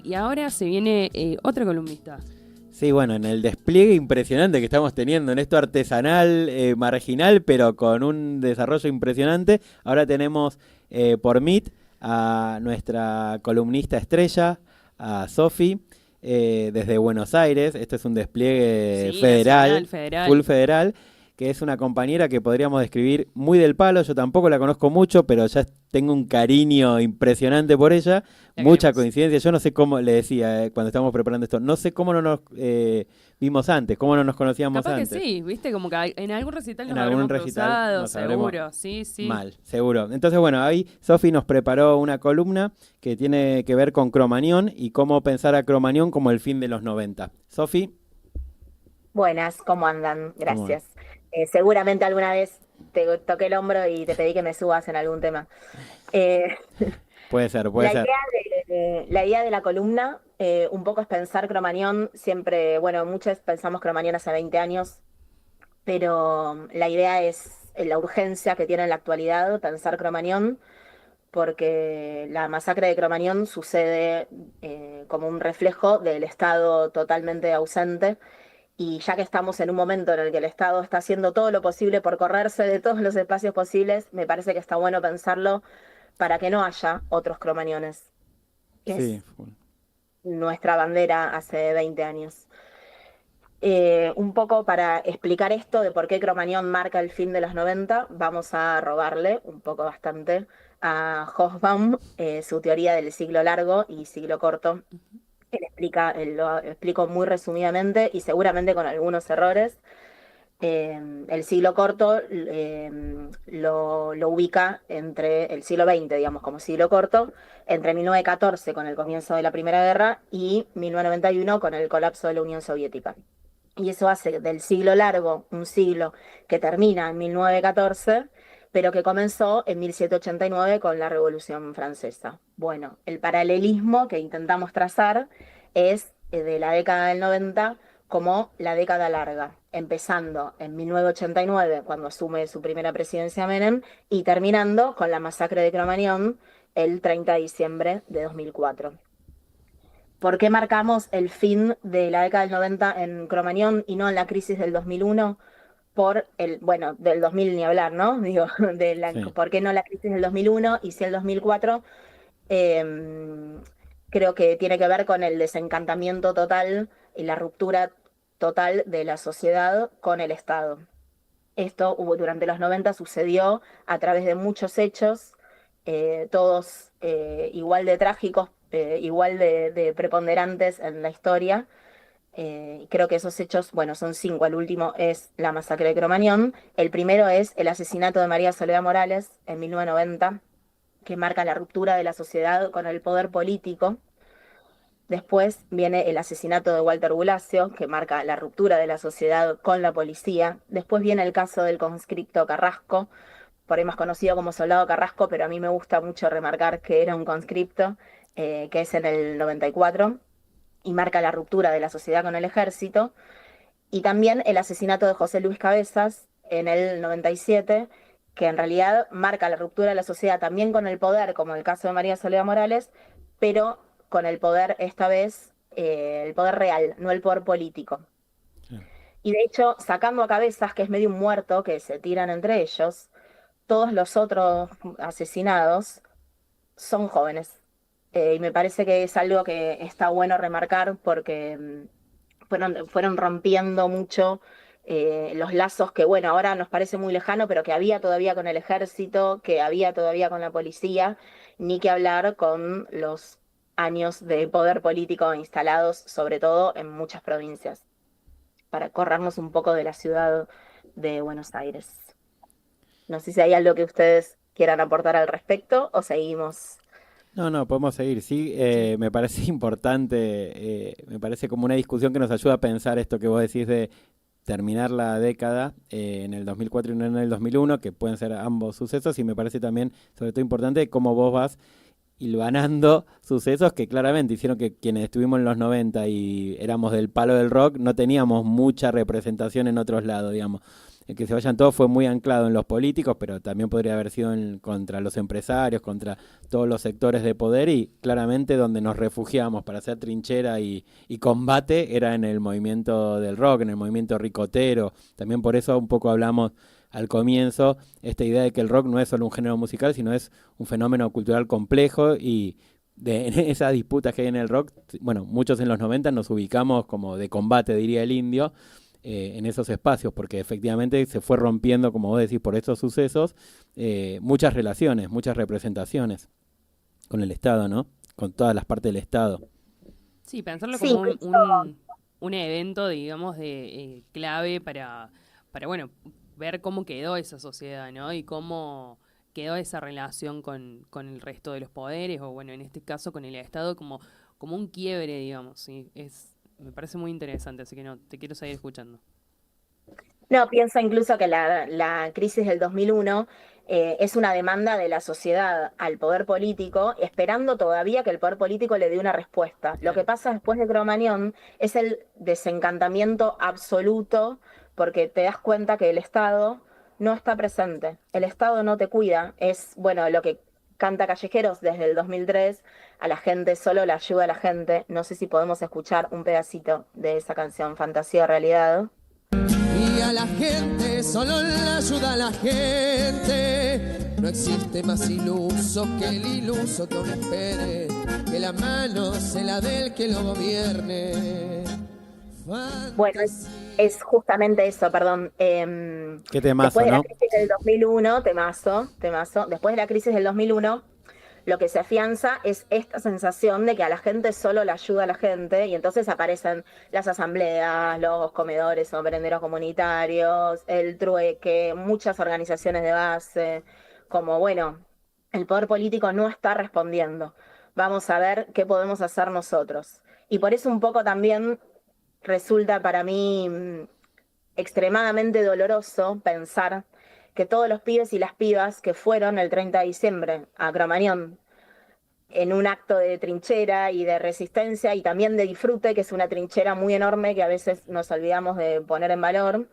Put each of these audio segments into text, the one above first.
Y ahora se viene otra columnista. Sí, bueno, en el despliegue impresionante que estamos teniendo en esto artesanal, marginal, pero con un desarrollo impresionante. Ahora tenemos por Meet a nuestra columnista estrella, a Sofi, desde Buenos Aires. Esto es un despliegue Sí, federal, nacional, federal. full federal, que es una compañera que podríamos describir muy del palo. Yo tampoco la conozco mucho, pero ya tengo un cariño impresionante por ella. La Mucha queremos. coincidencia. Yo no sé cómo, le decía cuando estábamos preparando esto, no sé cómo no nos vimos antes, cómo no nos conocíamos Capaz que antes. sí, viste, como que en algún recital En nos algún habremos recital cruzado, nos habremos seguro, sí, sí. mal, seguro. Entonces, bueno, ahí Sofi nos preparó una columna que tiene que ver con Cromañón y cómo pensar a Cromañón como el fin de los 90. Sofi, Buenas, ¿cómo andan? ¿cómo va? Gracias. Seguramente alguna vez te toqué el hombro y te pedí que me subas en algún tema. Eh, Puede ser, puede la ser. idea la idea de la columna un poco es pensar Cromañón. Siempre, bueno, muchos pensamos Cromañón hace 20 años, pero la idea es la urgencia que tiene en la actualidad pensar Cromañón, porque la masacre de Cromañón sucede como un reflejo del Estado totalmente ausente. Y ya que estamos en un momento en el que el Estado está haciendo todo lo posible por correrse de todos los espacios posibles, me parece que está bueno pensarlo para que no haya otros cromañones, que Sí, es nuestra bandera hace 20 años. Un poco para explicar esto de por qué Cromañón marca el fin de los 90, vamos a robarle un poco bastante a Hobsbawm, su teoría del siglo largo y siglo corto. Él lo explico muy resumidamente y seguramente con algunos errores. El siglo corto lo ubica entre el siglo XX, digamos, como siglo corto, entre 1914 con el comienzo de la Primera Guerra y 1991 con el colapso de la Unión Soviética. Y eso hace del siglo largo un siglo que termina en 1914, pero que comenzó en 1789 con la Revolución Francesa. Bueno, el paralelismo que intentamos trazar es de la década del 90 como la década larga, empezando en 1989, cuando asume su primera presidencia Menem, y terminando con la masacre de Cromañón el 30 de diciembre de 2004. ¿Por qué marcamos el fin de la década del 90 en Cromañón y no en la crisis del 2001? Bueno, del 2000 ni hablar, ¿no? Digo, sí. ¿por qué no la crisis del 2001 y sí el 2004? Eh, Creo que tiene que ver con el desencantamiento total y la ruptura total de la sociedad con el Estado. Esto durante los 90 sucedió a través de muchos hechos, todos igual de trágicos, igual de preponderantes en la historia. Creo que esos hechos, bueno, son cinco. El último es la masacre de Cromañón. El primero es el asesinato de María Soledad Morales en 1990, que marca la ruptura de la sociedad con el poder político. Después viene el asesinato de Walter Bulacio, que marca la ruptura de la sociedad con la policía. Después viene el caso del conscripto Carrasco, por ahí más conocido como Soldado Carrasco, pero a mí me gusta mucho remarcar que era un conscripto, que es en el 94, y marca la ruptura de la sociedad con el ejército. Y también el asesinato de José Luis Cabezas en el 97, que en realidad marca la ruptura de la sociedad también con el poder, como el caso de María Soledad Morales, pero con el poder esta vez, el poder real, no el poder político. Claro. Y de hecho, sacando a Cabezas, que es medio un muerto, que se tiran entre ellos, todos los otros asesinados son jóvenes. Y me parece que es algo que está bueno remarcar porque fueron rompiendo mucho los lazos que, bueno, ahora nos parece muy lejano, pero que había todavía con el ejército, que había todavía con la policía, ni que hablar con los años de poder político instalados, sobre todo en muchas provincias, para corrernos un poco de la ciudad de Buenos Aires. No sé si hay algo que ustedes quieran aportar al respecto o seguimos. No, no, podemos seguir, sí. Sí. Me parece importante, me parece como una discusión que nos ayuda a pensar esto que vos decís de terminar la década en el 2004 y no en el 2001, que pueden ser ambos sucesos, y me parece también, sobre todo importante, cómo vos vas hilvanando sucesos que claramente hicieron que quienes estuvimos en los 90 y éramos del palo del rock no teníamos mucha representación en otros lados, digamos. el que se vayan todos fue muy anclado en los políticos, pero también podría haber sido contra los empresarios, contra todos los sectores de poder, y claramente donde nos refugiamos para hacer trinchera y combate era en el movimiento del rock, en el movimiento ricotero. También por eso un poco hablamos al comienzo esta idea de que el rock no es solo un género musical, sino es un fenómeno cultural complejo, y en esas disputas que hay en el rock, bueno, muchos en los 90 nos ubicamos como de combate, diría el indio, en esos espacios, porque efectivamente se fue rompiendo, como vos decís, por estos sucesos, muchas relaciones, muchas representaciones con el Estado, ¿no? Con todas las partes del Estado. Sí, pensarlo Sí, como eso. un evento, digamos, clave para, bueno, ver cómo quedó esa sociedad, ¿no? Y cómo quedó esa relación con el resto de los poderes, o bueno, en este caso con el Estado, como un quiebre, digamos, ¿sí? Me parece muy interesante, así que no, te quiero seguir escuchando. No, pienso incluso que la crisis del 2001 es una demanda de la sociedad al poder político, esperando todavía que el poder político le dé una respuesta. Lo que Claro. pasa después de Cromañón es el desencantamiento absoluto, porque te das cuenta que el Estado no está presente, el Estado no te cuida. Es, bueno, lo que canta Callejeros desde el 2003, a la gente solo la ayuda a la gente. No sé si podemos escuchar un pedacito de esa canción, Fantasía o Realidad. Y a la gente, solo la ayuda a la gente. No existe más iluso que el iluso que aún espere que la mano sea la del que lo gobierne. Bueno, es justamente eso, perdón. Qué temazo, Después de la ¿no? crisis del 2001, temazo, temazo, después de la crisis del 2001, lo que se afianza es esta sensación de que a la gente solo le ayuda a la gente, y entonces aparecen las asambleas, los comedores o merenderos comunitarios, el trueque, muchas organizaciones de base, como, bueno, el poder político no está respondiendo. Vamos a ver qué podemos hacer nosotros. Y por eso un poco también resulta para mí extremadamente doloroso pensar que todos los pibes y las pibas que fueron el 30 de diciembre a Cromañón en un acto de trinchera y de resistencia y también de disfrute, que es una trinchera muy enorme que a veces nos olvidamos de poner en valor,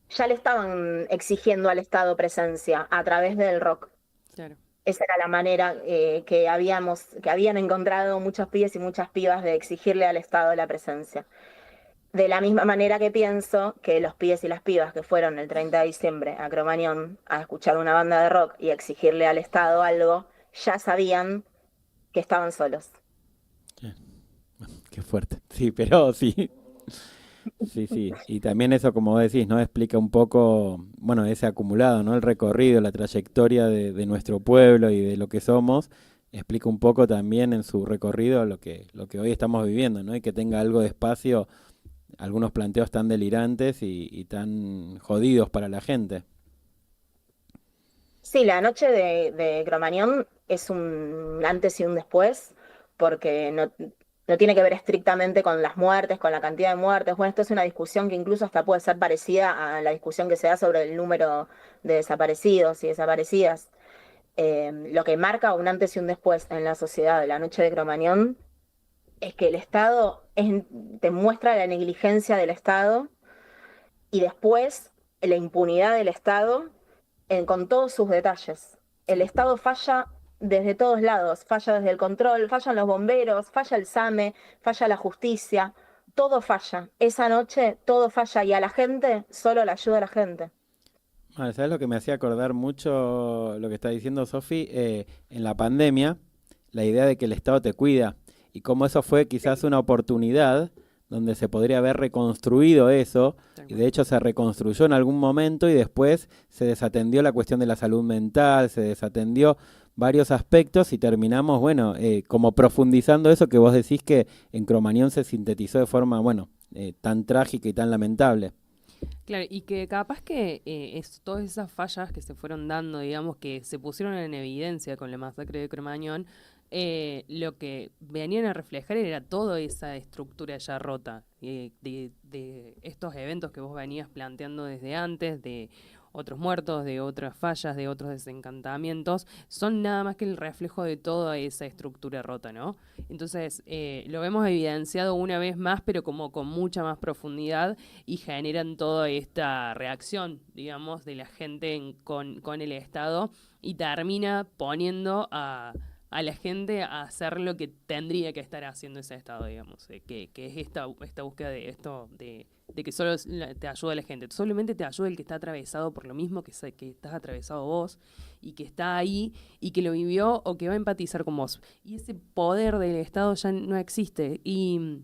ya le estaban exigiendo al Estado presencia a través del rock. Claro. Esa era la manera que habían encontrado muchos pibes y muchas pibas de exigirle al Estado la presencia. De la misma manera que pienso que los pibes y las pibas que fueron el 30 de diciembre a Cromañón a escuchar una banda de rock y a exigirle al Estado algo, ya sabían que estaban solos. Qué fuerte. Sí, pero sí. Sí, sí. Y también eso, como vos decís, ¿no? Explica un poco, bueno, ese acumulado, ¿no? El recorrido, la trayectoria de nuestro pueblo y de lo que somos. Explica un poco también en su recorrido lo que hoy estamos viviendo, ¿no? Y que tenga algo de espacio, algunos planteos tan delirantes y tan jodidos para la gente. Sí, la noche de Cromañón es un antes y un después, porque no tiene que ver estrictamente con las muertes, con la cantidad de muertes. Bueno, esto es una discusión que incluso hasta puede ser parecida a la discusión que se da sobre el número de desaparecidos y desaparecidas. Lo que marca un antes y un después en la sociedad de la noche de Cromañón es que el Estado te muestra la negligencia del Estado y después la impunidad del Estado con todos sus detalles. El Estado falla desde todos lados, falla desde el control, fallan los bomberos, falla el SAME, falla la justicia, todo falla. Esa noche todo falla y a la gente solo la ayuda a la gente. Bueno, ¿sabes lo que me hacía acordar mucho lo que está diciendo Sofi? En la pandemia, la idea de que el Estado te cuida y cómo eso fue quizás una oportunidad donde se podría haber reconstruido eso, Tal y cual. de hecho se reconstruyó en algún momento y después se desatendió la cuestión de la salud mental, se desatendió varios aspectos y terminamos, bueno, como profundizando eso que vos decís que en Cromañón se sintetizó de forma, bueno, tan trágica y tan lamentable. Claro, y que capaz que todas esas fallas que se fueron dando, digamos, que se pusieron en evidencia con la masacre de Cromañón, lo que venían a reflejar era toda esa estructura ya rota, de estos eventos que vos venías planteando desde antes, de otros muertos, de otras fallas, de otros desencantamientos, son nada más que el reflejo de toda esa estructura rota, ¿no? Entonces, lo vemos evidenciado una vez más, pero como con mucha más profundidad, y generan toda esta reacción, digamos, de la gente con el Estado, y termina poniendo a la gente a hacer lo que tendría que estar haciendo ese Estado, digamos, que es esta búsqueda de esto, de que solo te ayuda la gente, solamente te ayuda el que está atravesado por lo mismo que estás atravesado vos, y que está ahí, y que lo vivió, o que va a empatizar con vos. Y ese poder del Estado ya no existe, y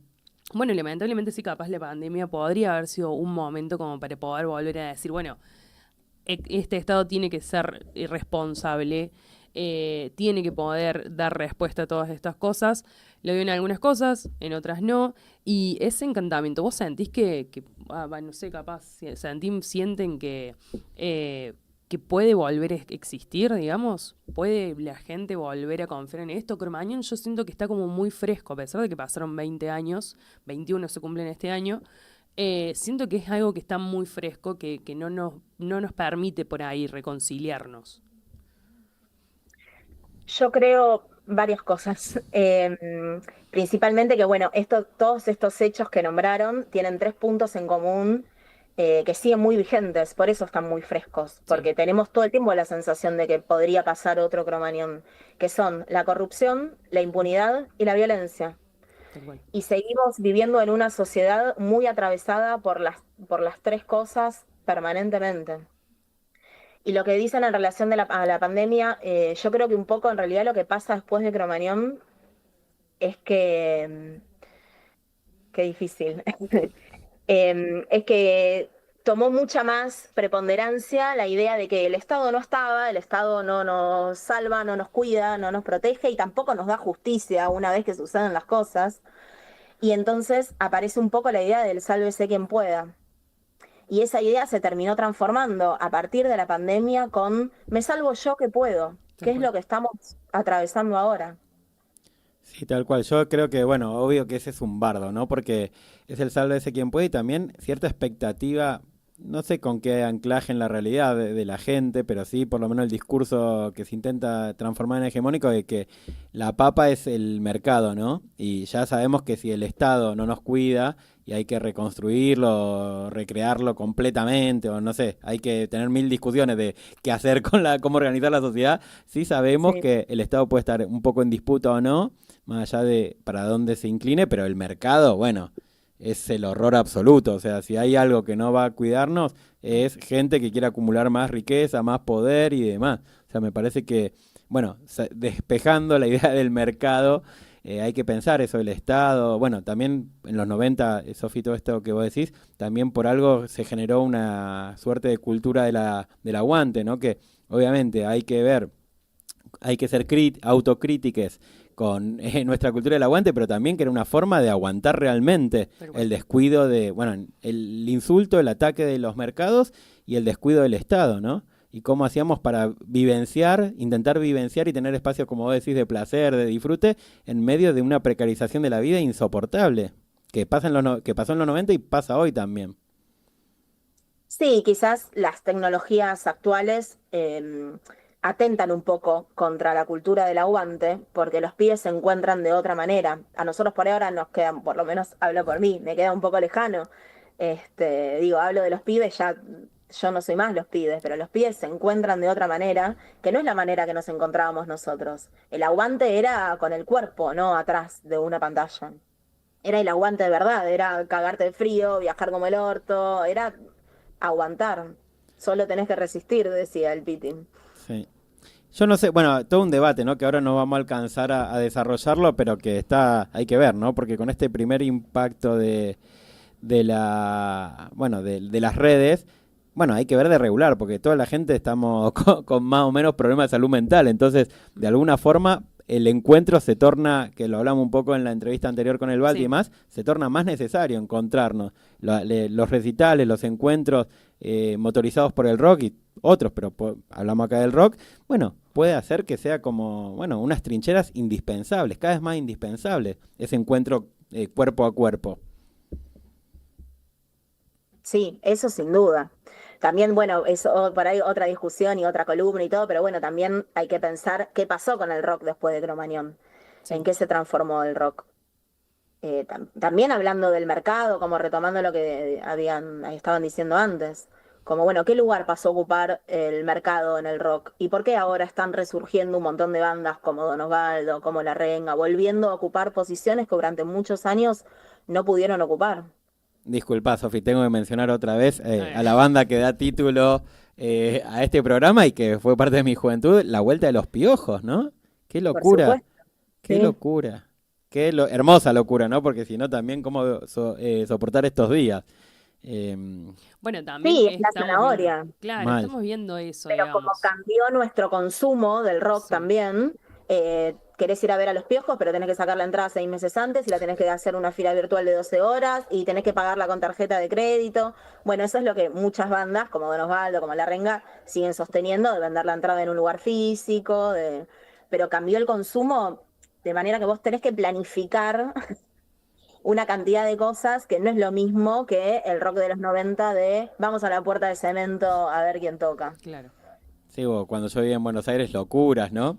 bueno, lamentablemente sí, capaz la pandemia podría haber sido un momento como para poder volver a decir, bueno, este Estado tiene que ser responsable, tiene que poder dar respuesta a todas estas cosas. Lo dio en algunas cosas, en otras no. Y ese encantamiento, ¿vos sentís no sé, capaz, sienten que puede volver a existir, digamos? ¿Puede la gente volver a confiar en esto? Cromañón yo siento que está como muy fresco, a pesar de que pasaron 20 años, 21 se cumplen este año. Siento que es algo que está muy fresco, que no nos permite por ahí reconciliarnos. Yo creo varias cosas. Principalmente que, bueno, todos estos hechos que nombraron tienen 3 puntos en común que siguen muy vigentes, por eso están muy frescos, Sí, porque tenemos todo el tiempo la sensación de que podría pasar otro Cromañón, que son la corrupción, la impunidad y la violencia. tal cual. Y seguimos viviendo en una sociedad muy atravesada por las 3 cosas permanentemente. Y lo que dicen en relación a la pandemia, yo creo que un poco en realidad lo que pasa después de Cromañón es que, qué difícil, es que tomó mucha más preponderancia la idea de que el Estado no estaba, el Estado no nos salva, no nos cuida, no nos protege y tampoco nos da justicia una vez que suceden las cosas. Y entonces aparece un poco la idea del sálvese quien pueda. Y esa idea se terminó transformando a partir de la pandemia con me salvo yo que puedo, Tal que es cual. lo que estamos atravesando ahora. Sí, tal cual. Yo creo que, bueno, obvio que ese es un bardo, ¿no? Porque es el sálvese quien puede y también cierta expectativa, no sé con qué anclaje en la realidad de la gente, pero sí por lo menos el discurso que se intenta transformar en hegemónico de que la papa es el mercado, ¿no? Y ya sabemos que si el Estado no nos cuida y hay que reconstruirlo, recrearlo completamente, o no sé, hay que tener mil discusiones de qué hacer con cómo organizar la sociedad, sí sabemos Sí. que el Estado puede estar un poco en disputa o no, más allá de para dónde se incline, pero el mercado, bueno, es el horror absoluto. O sea, si hay algo que no va a cuidarnos, es gente que quiere acumular más riqueza, más poder y demás. O sea, me parece que, bueno, despejando la idea del mercado, hay que pensar eso, el Estado. Bueno, también en los 90, Sofi, todo esto que vos decís, también por algo se generó una suerte de cultura del aguante, ¿no? Que obviamente hay que ver, hay que ser autocríticos con nuestra cultura del aguante, pero también que era una forma de aguantar realmente Tal cual. el descuido de, bueno, el insulto, el ataque de los mercados y el descuido del Estado, ¿no? Y cómo hacíamos para vivenciar, intentar vivenciar y tener espacios, como vos decís, de placer, de disfrute, en medio de una precarización de la vida insoportable, que que pasó en los 90 y pasa hoy también. Sí, quizás las tecnologías actuales atentan un poco contra la cultura del aguante, porque los pibes se encuentran de otra manera. A nosotros por ahora nos quedan, por lo menos hablo por mí, me queda un poco lejano. Digo, hablo de los pibes, ya yo no soy más los pibes, pero los pibes se encuentran de otra manera, que no es la manera que nos encontrábamos nosotros. El aguante era con el cuerpo, no atrás de una pantalla. Era el aguante de verdad, era cagarte de frío, viajar como el orto, era aguantar. Solo tenés que resistir, decía el Piti. Sí. Yo no sé, bueno, todo un debate, ¿no? Que ahora no vamos a alcanzar a desarrollarlo, pero que hay que ver, ¿no? Porque con este primer impacto bueno, de las redes, bueno, hay que ver de regular, porque toda la gente estamos con más o menos problemas de salud mental, entonces, de alguna forma, el encuentro se torna, que lo hablamos un poco en la entrevista anterior con el Balti y Sí. demás, se torna más necesario encontrarnos. Los recitales, los encuentros motorizados por el rock y otros, pero hablamos acá del rock, bueno, puede hacer que sea como, bueno, unas trincheras indispensables, cada vez más indispensables, ese encuentro cuerpo a cuerpo. Sí, eso sin duda. También, bueno, es por ahí otra discusión y otra columna y todo, pero bueno, también hay que pensar qué pasó con el rock después de Cromañón, en Sí. qué se transformó el rock. También hablando del mercado, como retomando lo que estaban diciendo antes, como bueno, ¿qué lugar pasó a ocupar el mercado en el rock? ¿Y por qué ahora están resurgiendo un montón de bandas como Don Osvaldo, como La Renga, volviendo a ocupar posiciones que durante muchos años no pudieron ocupar? Disculpa, Sofi, tengo que mencionar otra vez A ver. a la banda que da título a este programa y que fue parte de mi juventud, La Vuelta de los Piojos, ¿no? Qué Por locura, supuesto, qué sí. locura. Hermosa locura, ¿no? Porque si no, también cómo soportar estos días. Bueno, también Sí, es la estamos viendo, zanahoria. claro, Mal. estamos viendo eso, Pero como digamos. cambió nuestro consumo del rock Sí. también, querés ir a ver a los Piojos, pero tenés que sacar la entrada 6 meses antes y la tenés que hacer una fila virtual de 12 horas y tenés que pagarla con tarjeta de crédito. Bueno, eso es lo que muchas bandas, como Don Osvaldo, como La Renga, siguen sosteniendo, de vender la entrada en un lugar físico, pero cambió el consumo de manera que vos tenés que planificar una cantidad de cosas que no es lo mismo que el rock de los 90 de vamos a la Puerta de Cemento a ver quién toca. Claro. Sí, cuando yo vivía en Buenos Aires, locuras, ¿no?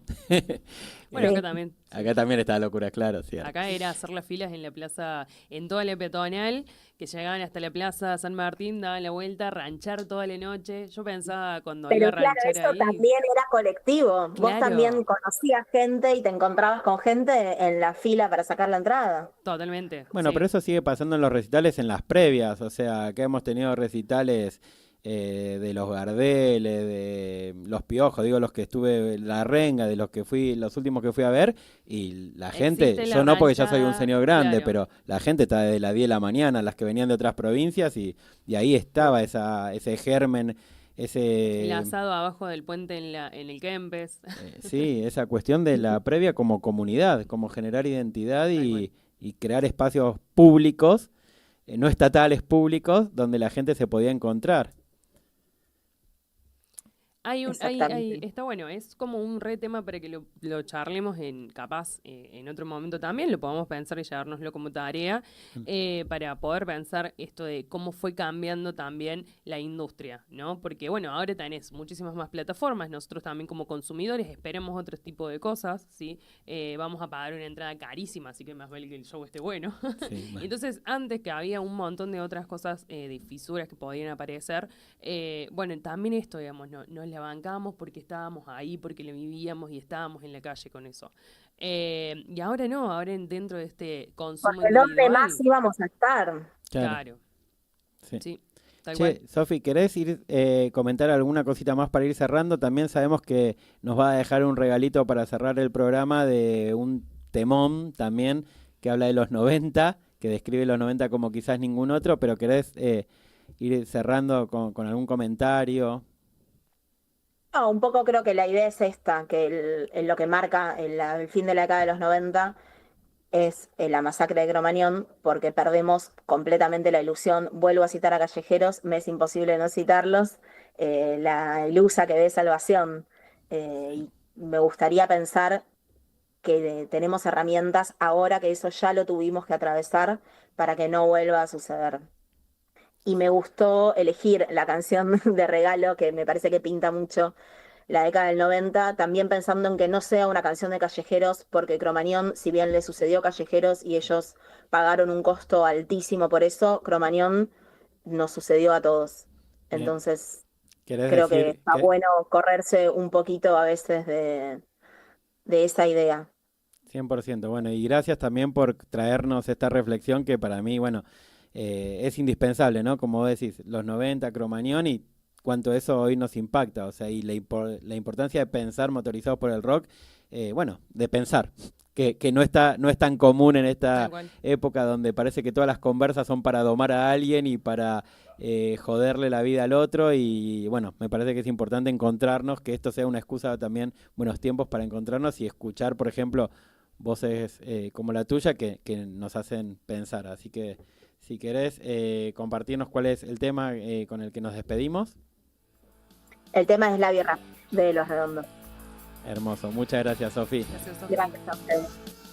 Bueno, acá Sí. también, sí. Acá también está locura, claro, cierto. Acá era hacer las filas en la plaza, en toda la peatonal, que llegaban hasta la plaza San Martín, daban la vuelta, ranchar toda la noche. Yo pensaba cuando iba Pero a claro, ranchar eso ahí, también era colectivo. Vos también claro, conocías gente y te encontrabas con gente en la fila para sacar la entrada. totalmente, Bueno, pero sí. eso sigue pasando en los recitales en las previas, o sea, acá hemos tenido recitales de los Gardeles, de los Piojos, digo los que estuve, La Renga, de los que fui, los últimos que fui a ver, y la gente, Existe la yo no porque ya soy un ranchada, señor grande, claro, pero la gente está desde las 10 de la mañana, las que venían de otras provincias, y ahí estaba ese germen, el ese, asado abajo del puente en el Kempes, sí, esa cuestión de la previa como comunidad, como generar identidad tal cual. y crear espacios públicos no estatales públicos donde la gente se podía encontrar. Exactamente. Está bueno, es como un re tema para que lo charlemos capaz, en otro momento también, lo podamos pensar y llevárnoslo como tarea, para poder pensar esto de cómo fue cambiando también la industria, ¿no? Porque bueno, ahora tenés muchísimas más plataformas, nosotros también como consumidores esperemos otro tipo de cosas, ¿sí? Vamos a pagar una entrada carísima, así que más vale que el show esté bueno. Sí, mal. Entonces, antes que había un montón de otras cosas, de fisuras que podían aparecer, bueno, también esto, digamos, nos la bancamos porque estábamos ahí, porque lo vivíamos y estábamos en la calle con eso. Y ahora no, ahora dentro de este consumo Porque ¿dónde más individual, íbamos a estar? Claro, claro, sí. sí, tal cual. Che, Sofi, ¿querés ir comentar alguna cosita más para ir cerrando? También sabemos que nos va a dejar un regalito para cerrar el programa de un temón también que habla de los 90, que describe los 90 como quizás ningún otro, pero ¿querés ir cerrando con algún comentario? No, un poco creo que la idea es esta, que lo que marca el fin de la década de los 90 es la masacre de Cromañón, porque perdemos completamente la ilusión. Vuelvo a citar a Callejeros, me es imposible no citarlos, la ilusa que ve salvación. Y me gustaría pensar que tenemos herramientas ahora que eso ya lo tuvimos que atravesar para que no vuelva a suceder. Y me gustó elegir la canción de regalo, que me parece que pinta mucho la década del 90, también pensando en que no sea una canción de Callejeros, porque Cromañón, si bien le sucedió a Callejeros y ellos pagaron un costo altísimo por eso, Cromañón nos sucedió a todos. Bien. Entonces, ¿Querés creo que decir está que bueno correrse un poquito a veces de esa idea. 100%? Bueno, y gracias también por traernos esta reflexión que para mí, bueno, es indispensable, ¿no? Como vos decís, los 90, Cromañón y cuánto eso hoy nos impacta, o sea, y la importancia de pensar motorizados por el rock, bueno, de pensar, que no es tan común en Tal esta cual. época donde parece que todas las conversas son para domar a alguien y para joderle la vida al otro y bueno, me parece que es importante encontrarnos, que esto sea una excusa también, buenos tiempos para encontrarnos y escuchar, por ejemplo, voces como la tuya que nos hacen pensar. Así que si querés compartirnos cuál es el tema con el que nos despedimos. El tema es la birra de Los Redondos. Hermoso. Muchas gracias, Sofi. Gracias, Sofi. Gracias a ustedes.